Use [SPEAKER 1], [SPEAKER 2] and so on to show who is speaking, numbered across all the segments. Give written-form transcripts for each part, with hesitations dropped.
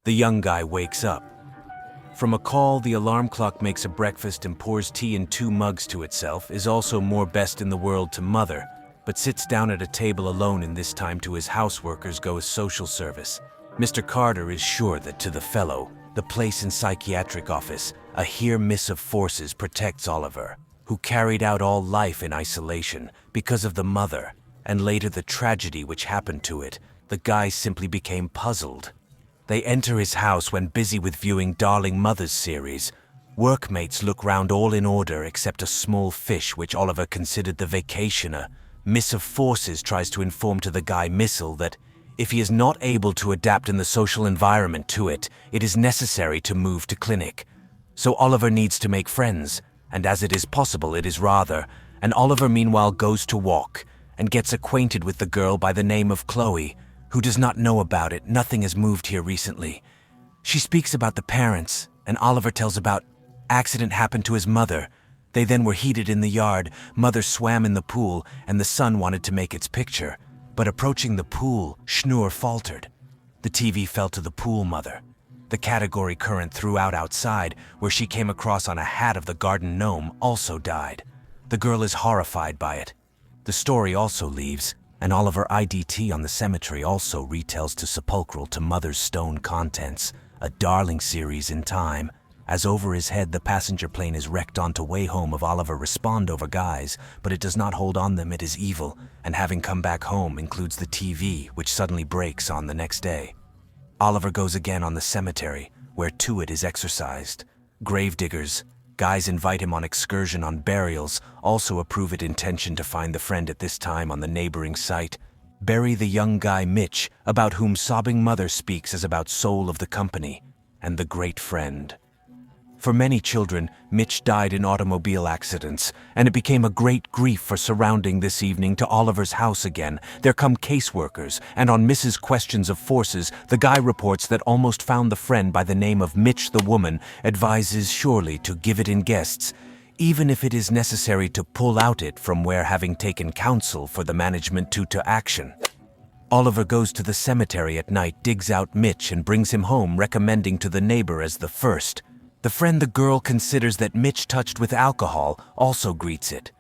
[SPEAKER 1] The young guy wakes up. From a call, the alarm clock makes a breakfast and pours tea in 2 mugs to itself, is also more best in the world to mother, but sits down at a table alone, and this time to his houseworkers goes social service. Mr. Carter is sure that to the fellow, the place in psychiatric office, a here missive forces protects Oliver, who carried out all life in isolation because of the mother, and later the tragedy which happened to it. The guy simply became puzzled. They enter his house when busy with viewing Darling Mother's series. Workmates look round all in order except a small fish which Oliver considered the vacationer. Missive Forces tries to inform to the guy Missile that if he is not able to adapt in the social environment to it, it is necessary to move to clinic. So Oliver needs to make friends, and as it is possible it is Radha, and Oliver meanwhile goes to walk and gets acquainted with the girl by the name of Chloe, who does not know about it. Nothing has moved here recently. She speaks about the parents, and Oliver tells about accident happened to his mother. They then were heated in the yard, mother swam in the pool, and the son wanted to make its picture. But approaching the pool, Schnorr faltered. The TV fell to the pool mother. The category current threw out outside, where she came across on a hat of the garden gnome, also died. The girl is horrified by it. The story also leaves, and Oliver IDT on the cemetery also retells to Sepulchre to Mother's Stone contents, a darling series in time, as over his head the passenger plane is wrecked onto way home of Oliver respond over guys, but it does not hold on them, it is evil, and having come back home includes the TV, which suddenly breaks on the next day. Oliver goes again on the cemetery, where to it is exercised. Gravediggers, guys invite him on excursion on burials, also approve it intention to find the friend at this time on the neighboring site. Bury the young guy Mitch, about whom sobbing mother speaks as about soul of the company, and the great friend. For many children, Mitch died in automobile accidents, and it became a great grief for surrounding this evening to Oliver's house again. There come caseworkers, and on Mrs. Questions of Forces, the guy reports that almost found the friend by the name of Mitch the woman, advises surely to give it in guests, even if it is necessary to pull out it from where having taken counsel for the management to action. Oliver goes to the cemetery at night, digs out Mitch and brings him home, recommending to the neighbor as the first. The friend the girl considers that Mitch touched with alcohol also greets it.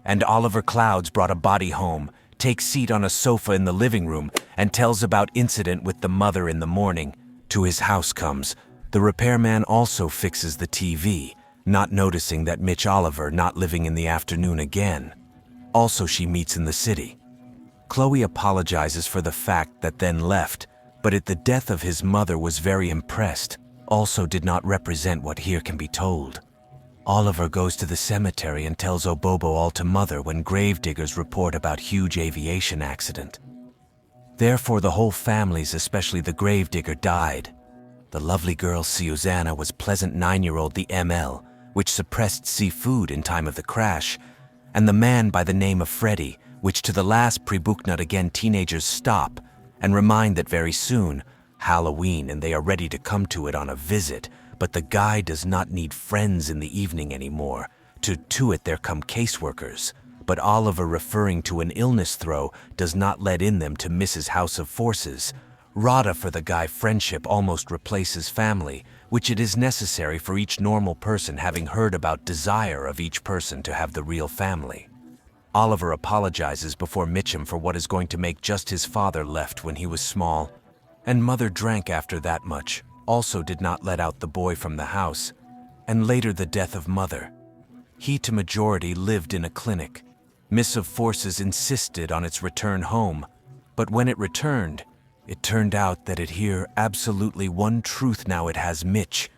[SPEAKER 1] And Oliver Clouds brought a body home, takes seat on a sofa in the living room, and tells about incident with the mother in the morning. To his house comes. The repairman also fixes the TV, not noticing that Mitch Oliver not living in the afternoon again. Also she meets in the city. Chloe apologizes for the fact that then left, but at the death of his mother was very impressed. Also did not represent what here can be told. Oliver goes to the cemetery and tells Obobo all to mother when gravediggers report about huge aviation accident. Therefore the whole families, especially the gravedigger, died. The lovely girl Susanna was pleasant 9-year-old the ML, which suppressed seafood in time of the crash, and the man by the name of Freddy, which to the last pre-booknut again teenagers stop and remind that very soon, Halloween, and they are ready to come to it on a visit, but the guy does not need friends in the evening anymore. To it there come caseworkers, but Oliver, referring to an illness throw, does not let in them to Mrs. House of Forces. Radha for the guy friendship almost replaces family, which it is necessary for each normal person, having heard about desire of each person to have the real family. Oliver apologizes before Mitcham for what is going to make just his father left when he was small. And mother drank after that much, also did not let out the boy from the house, and later the death of mother. He to majority lived in a clinic. Missive Forces insisted on its return home, but when it returned, it turned out that it here absolutely one truth now it has Mitch,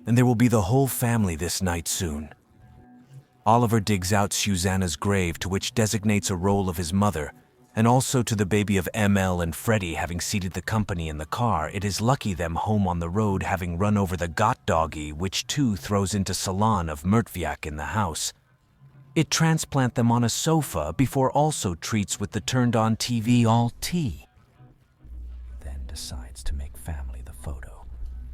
[SPEAKER 1] and there will be the whole family this night soon. Oliver digs out Susanna's grave, to which designates a role of his mother, and also to the baby of ML and Freddy having seated the company in the car. It is lucky them home on the road, having run over the got doggy, which too throws into salon of Murtviak in the house. It transplant them on a sofa before also treats with the turned on TV all tea. Then decides to make family the photo.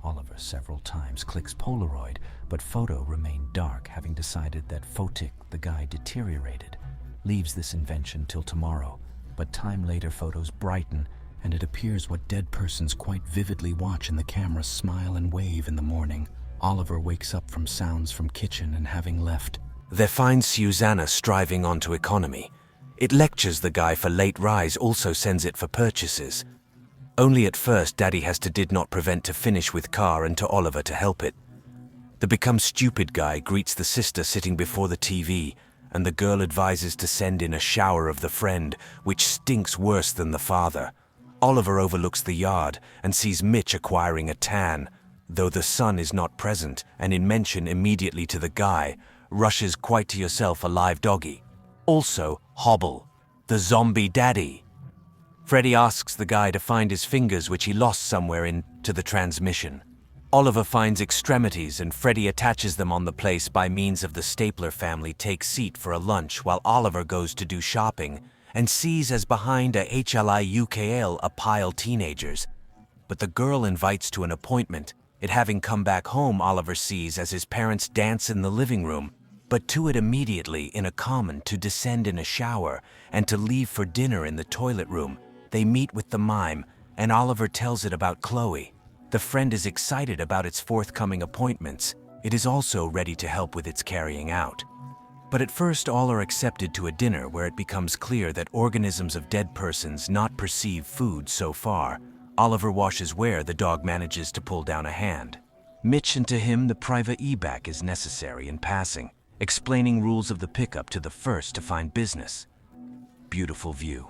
[SPEAKER 1] Oliver several times clicks Polaroid, but photo remained dark, having decided that Photic, the guy, deteriorated. Leaves this invention till tomorrow. But time later photos brighten,
[SPEAKER 2] and it appears what dead persons quite vividly watch in the camera smile and wave in the morning. Oliver wakes up from sounds from kitchen and having left.
[SPEAKER 1] They find Susanna striving onto economy. It lectures the guy for late rise, also sends it for purchases. Only at first Daddy has to did not prevent to finish with car and to Oliver to help it. The become stupid guy greets the sister sitting before the TV, and the girl advises to send in a shower of the friend, which stinks worse than the father. Oliver overlooks the yard and sees Mitch acquiring a tan, though the son is not present, and in mention immediately to the guy, rushes quite to yourself a live doggy. Also, Hobble, the zombie daddy. Freddy asks the guy to find his fingers, which he lost somewhere into the transmission. Oliver finds extremities and Freddy attaches them on the place by means of the Stapler family takes seat for a lunch while Oliver goes to do shopping and sees as behind a HLIUKL a pile teenagers. But the girl invites to an appointment. It having come back home, Oliver sees as his parents dance in the living room, but to it immediately in a common to descend in a shower and to leave for dinner in the toilet room. They meet with the mime and Oliver tells it about Chloe. The friend is excited about its forthcoming appointments. It is also ready to help with its carrying out. But at first all are accepted to a dinner where it becomes clear that organisms of dead persons not perceive food so far. Oliver washes where the dog manages to pull down a hand. Mitch and to him the private evac is necessary in passing, explaining rules of the pickup to the first to find business. Beautiful view.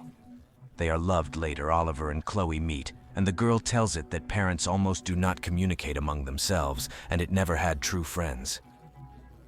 [SPEAKER 1] They are loved later. Oliver and Chloe meet, and the girl tells it that parents almost do not communicate among themselves, and it never had true friends.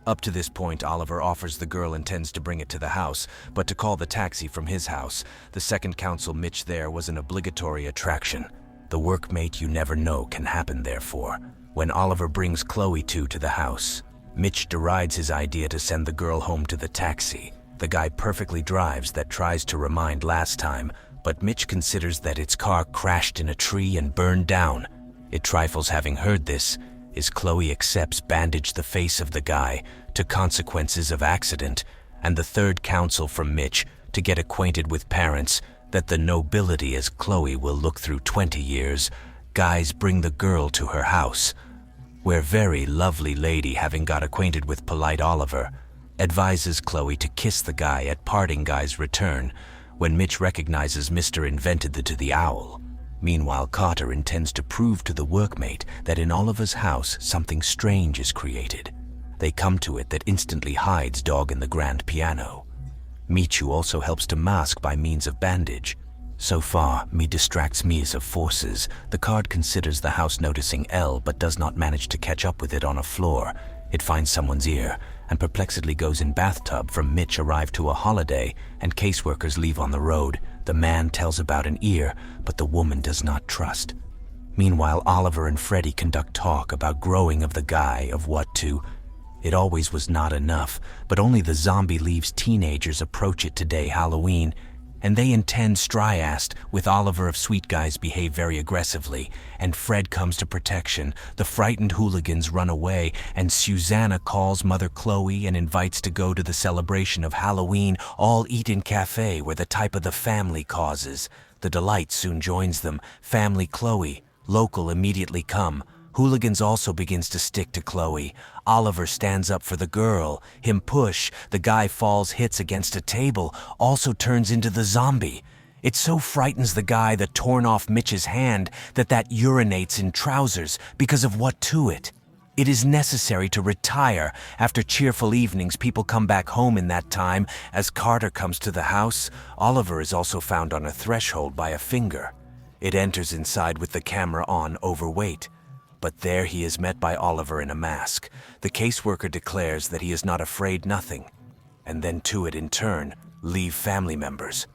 [SPEAKER 1] Up to this point, Oliver offers the girl intends to bring it to the house, but to call the taxi from his house. The second counsel Mitch there was an obligatory attraction. The workmate you never know can happen therefore. When Oliver brings Chloe to the house, Mitch derides his idea to send the girl home to the taxi. The guy perfectly drives that tries to remind last time, but Mitch considers that its car crashed in a tree and burned down. It trifles having heard this, as Chloe accepts bandage the face of the guy to consequences of accident, and the third counsel from Mitch to get acquainted with parents that the nobility as Chloe will look through 20 years. Guys bring the girl to her house, where very lovely lady having got acquainted with polite Oliver, advises Chloe to kiss the guy at parting guy's return, when Mitch recognizes Mr. Invented the owl. Meanwhile, Carter intends to prove to the workmate that in Oliver's house something strange is created. They come to it that instantly hides dog in the grand piano. Michu also helps to mask by means of bandage. So far, me distracts me as of forces. The card considers the house noticing L but does not manage to catch up with it on a floor. It finds someone's ear and perplexedly goes in bathtub from Mitch arrive to a holiday and caseworkers leave on the road. The man tells about an ear, but the woman does not trust. Meanwhile, Oliver and Freddy conduct talk about growing of the guy of what to. It always was not enough, but only the zombie leaves teenagers approach it today Halloween, and they intend Striast with Oliver of Sweet Guys behave very aggressively, and Fred comes to protection. The frightened hooligans run away, and Susanna calls Mother Chloe and invites to go to the celebration of Halloween, all eat in cafe where the type of the family causes. The delight soon joins them. Family Chloe, local immediately come. Hooligans also begins to stick to Chloe. Oliver stands up for the girl. Him push. The guy falls, hits against a table, also turns into the zombie. It so frightens the guy that torn off Mitch's hand that urinates in trousers because of what to it. It is necessary to retire. After cheerful evenings, people come back home in that time. As Carter comes to the house, Oliver is also found on a threshold by a finger. It enters inside with the camera on, overweight. But there he is met by Oliver in a mask. The caseworker declares that he is not afraid nothing, and then to it in turn leave family members.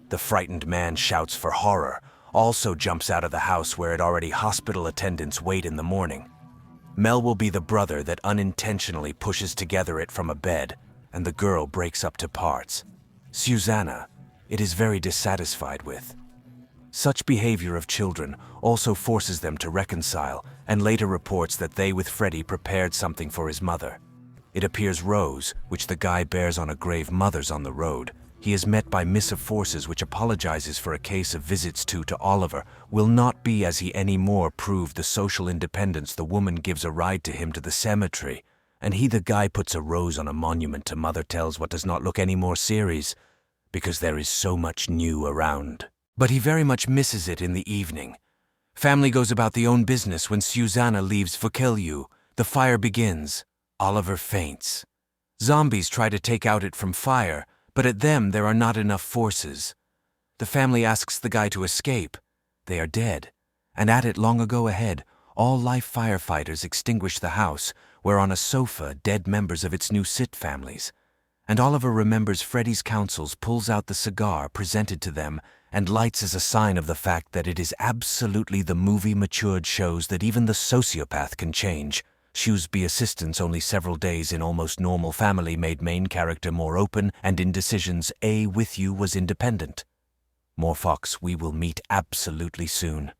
[SPEAKER 1] The frightened man shouts for horror, also jumps out of the house where it already hospital attendants wait in the morning. Mel will be the brother that unintentionally pushes together it from a bed, and the girl breaks up to parts. Susanna, it is very dissatisfied with. Such behavior of children also forces them to reconcile, and later reports that they with Freddy prepared something for his mother. It appears Rose, which the guy bears on a grave mother's on the road. He is met by missive forces which apologizes for a case of visits to Oliver, will not be as he any more prove the social independence. The woman gives a ride to him to the cemetery, and he, the guy, puts a rose on a monument to mother tells what does not look any more series, because there is so much new around. But he very much misses it in the evening. Family goes about the own business when Susanna leaves for kill you. The fire begins. Oliver faints. Zombies try to take out it from fire, but at them there are not enough forces. The family asks the guy to escape. They are dead, and at it long ago ahead, all life firefighters extinguish the house, where on a sofa dead members of its new sit families. And Oliver remembers Freddy's counsels, pulls out the cigar presented to them, and lights as a sign of the fact that it is absolutely the movie matured shows that even the sociopath can change. Shrewsbury assistance only several days in almost normal family made main character more open and in decisions. A with you was independent. More Fox, we will meet absolutely soon.